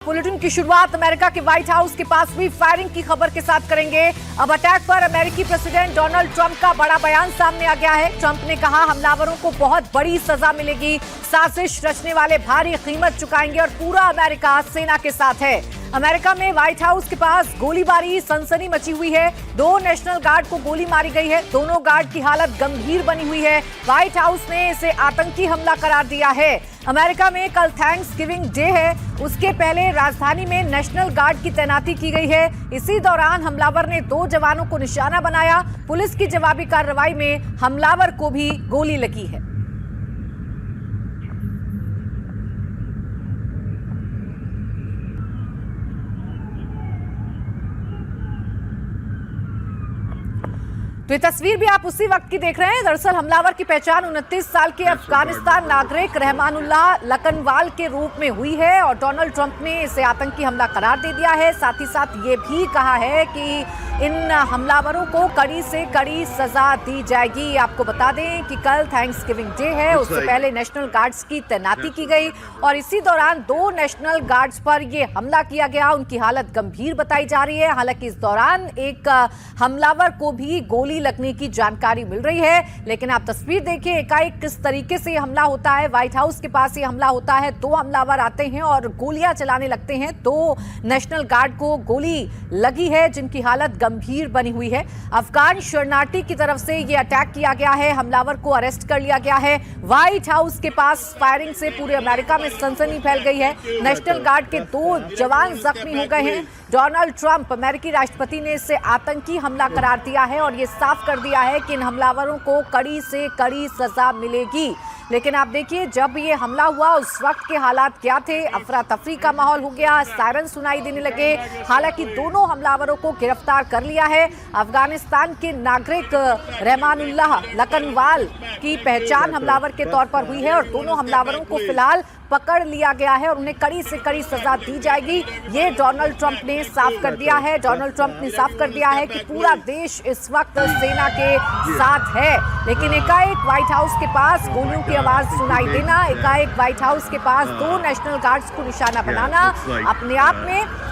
Bulletin की शुरुआत America के व्हाइट हाउस के पास हुई फायरिंग की खबर के साथ करेंगे। अब अटैक पर अमेरिकी प्रेसिडेंट डोनाल्ड ट्रंप का बड़ा बयान सामने आ गया है। ट्रंप ने कहा हमलावरों को बहुत बड़ी सजा मिलेगी, साजिश रचने वाले भारी कीमत चुकाएंगे और पूरा अमेरिका सेना के साथ है। अमेरिका में व्हाइट हाउस के पास गोलीबारी, सनसनी मची हुई है। 2 नेशनल गार्ड को गोली मारी गई है। दोनों गार्ड की हालत गंभीर बनी हुई है। व्हाइट हाउस ने इसे आतंकी हमला करार दिया है। अमेरिका में कल थैंक्सगिविंग डे है, उसके पहले राजधानी में नेशनल गार्ड की तैनाती की गई है। इसी दौरान हमलावर ने 2 जवानों को निशाना बनाया। पुलिस की जवाबी कार्रवाई में हमलावर को भी गोली लगी है। तो ये तस्वीर भी आप उसी वक्त की देख रहे हैं। दरअसल हमलावर की पहचान 29 साल के अफगानिस्तान नागरिक रहमानुल्लाह लकनवाल के रूप में हुई है और डोनाल्ड ट्रंप ने इसे आतंकी हमला करार दे दिया है। साथ ही साथ ये भी कहा है कि इन हमलावरों को कड़ी से कड़ी सजा दी जाएगी। आपको बता दें कि कल थैंक्सगिविंग डे है, उससे पहले नेशनल गार्ड्स की तैनाती की गई और इसी दौरान 2 नेशनल गार्ड्स पर यह हमला किया गया। उनकी हालत गंभीर बताई जा रही है। हालांकि इस दौरान एक हमलावर को भी गोली लगने की जानकारी मिल रही है। लेकिन आप तस्वीर देखिए एकाएक किस तरीके से हमला होता है। व्हाइट हाउस के पास ये हमला होता है, 2 हमलावर आते हैं और गोलियां चलाने लगते हैं। 2 नेशनल गार्ड को गोली लगी है जिनकी हालत गंभीर बनी हुई है। अफगान शरणार्थी की तरफ से यह अटैक किया गया है। हमलावर को अरेस्ट कर लिया गया है। व्हाइट हाउस के पास फायरिंग से पूरे अमेरिका में सनसनी फैल गई है। नेशनल गार्ड के 2 जवान जख्मी हो गए हैं। डोनाल्ड ट्रंप अमेरिकी राष्ट्रपति ने इसे आतंकी हमला करार दिया है और यह साफ कर दिया है कि इन हमलावरों को कड़ी से कड़ी सजा मिलेगी। लेकिन आप देखिए जब ये हमला हुआ उस वक्त के हालात क्या थे। अफरा तफरी का माहौल हो गया, सायरन सुनाई देने लगे। हालांकि दोनों हमलावरों को गिरफ्तार कर लिया है। अफगानिस्तान के नागरिक रहमानुल्लाह लकनवाल की पहचान हमलावर के तौर पर हुई है और दोनों हमलावरों को फिलहाल पकड़ लिया गया है और उन्हें कड़ी से कड़ी सजा दी जाएगी। ये डोनाल्ड ट्रंप ने साफ कर दिया है। डोनाल्ड ट्रंप ने साफ कर दिया है कि पूरा देश इस वक्त सेना के साथ है। लेकिन एकाएक व्हाइट हाउस के पास गोलियों की आवाज सुनाई देना, एकाएक व्हाइट हाउस के पास 2 नेशनल गार्ड्स को निशाना बनाना अपने आप में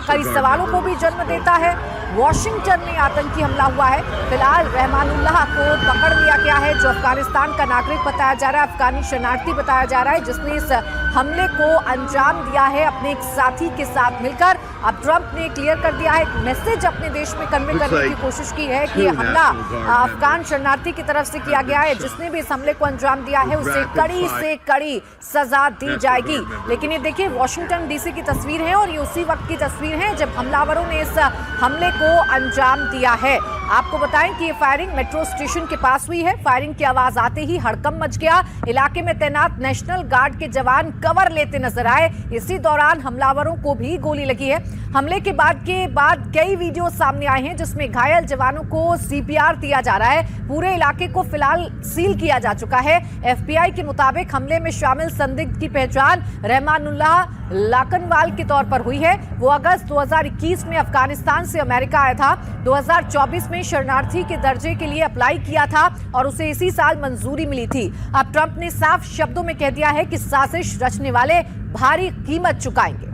कई सवालों को भी जन्म देता है। वॉशिंगटन में आतंकी हमला हुआ है। फिलहाल रहमानुल्लाह को पकड़ लिया गया है जो अफगानिस्तान का नागरिक बताया जा रहा है, अफगानी शरणार्थी बताया जा रहा है जिसने इस हमले को अंजाम दिया है अपने एक साथी के साथ मिलकर। अब ट्रंप ने क्लियर कर दिया है, एक मैसेज अपने देश में कन्वे करने की कोशिश की है कि यह हमला अफगान शरणार्थी की तरफ से किया गया है। जिसने भी इस हमले को अंजाम दिया है उसे कड़ी से कड़ी सजा दी जाएगी। लेकिन ये देखिए वॉशिंगटन डीसी की तस्वीर है और ये उसी वक्त की तस्वीर है जब हमलावरों ने इस हमले को अंजाम दिया है। आपको बताएं कि ये फायरिंग मेट्रो स्टेशन के पास हुई है। फायरिंग की आवाज आते ही हड़कंप मच गया। इलाके में तैनात नेशनल गार्ड के जवान कवर लेते नजर आए। इसी दौरान हमलावरों को भी गोली लगी है। हमले के बाद कई वीडियो सामने आए हैं जिसमें घायल जवानों को सीपीआर दिया जा रहा है। पूरे इलाके को फिलहाल सील किया जा चुका है। एफबीआई के मुताबिक हमले में शामिल संदिग्ध की पहचान रहमानुल्लाह लकनवाल के तौर पर हुई है। वो अगस्त 2021 में अफगानिस्तान से अमेरिका आया था। 2024 में शरणार्थी के दर्जे के लिए अप्लाई किया था और उसे इसी साल मंजूरी मिली थी। अब ट्रंप ने साफ शब्दों में कह दिया है कि साजिश रचने वाले भारी कीमत चुकाएंगे।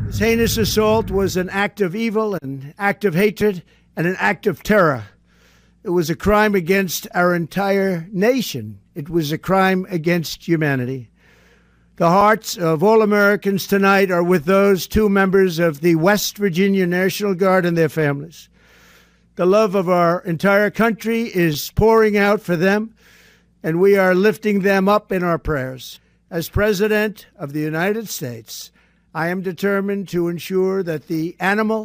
This heinous assault was an act of evil, an act of hatred, and an act of terror. It was a crime against our entire nation. It was a crime against humanity. The hearts of all Americans tonight are with those 2 members of the West Virginia National Guard and their families. The love of our entire country is pouring out for them, and we are lifting them up in our prayers. As President of the United States, I am determined to ensure that the animal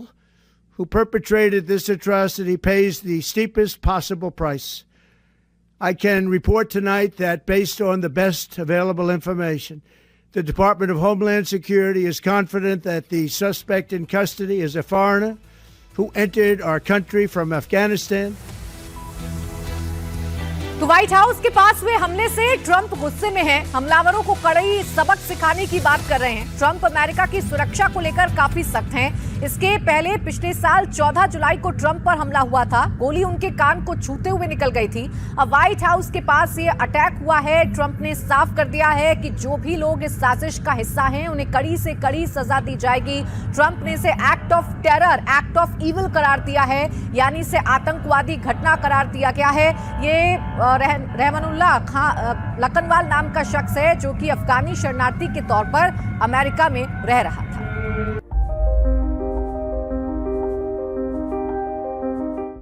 who perpetrated this atrocity pays the steepest possible price. I can report tonight that based on the best available information, the Department of Homeland Security is confident that the suspect in custody is a foreigner who entered our country from Afghanistan. तो white house के पास हुए हमले से Trump गुस्से में हैं। हमलावरों को कड़े सबक सिखाने की बात कर रहे हैं। ट्रंप अमेरिका की सुरक्षा को लेकर काफी सख्त हैं। इसके पहले पिछले साल 14 जुलाई को ट्रंप पर हमला हुआ था। गोली उनके कान को छूते हुए निकल गई थी। अब व्हाइट हाउस के पास ये अटैक हुआ है। ट्रंप ने साफ कर दिया है कि जो भी लोग इस साजिश का हिस्सा हैं उन्हें कड़ी से कड़ी सजा दी जाएगी। ट्रंप ने इसे act of terror, act of evil करार दिया है, यानी इसे आतंकवादी घटना करार दिया गया है। ये रहमानुल्लाह खान लखनवाल नाम का शख्स है जो कि अफगानी शरणार्थी के तौर पर अमेरिका में रह रहा था।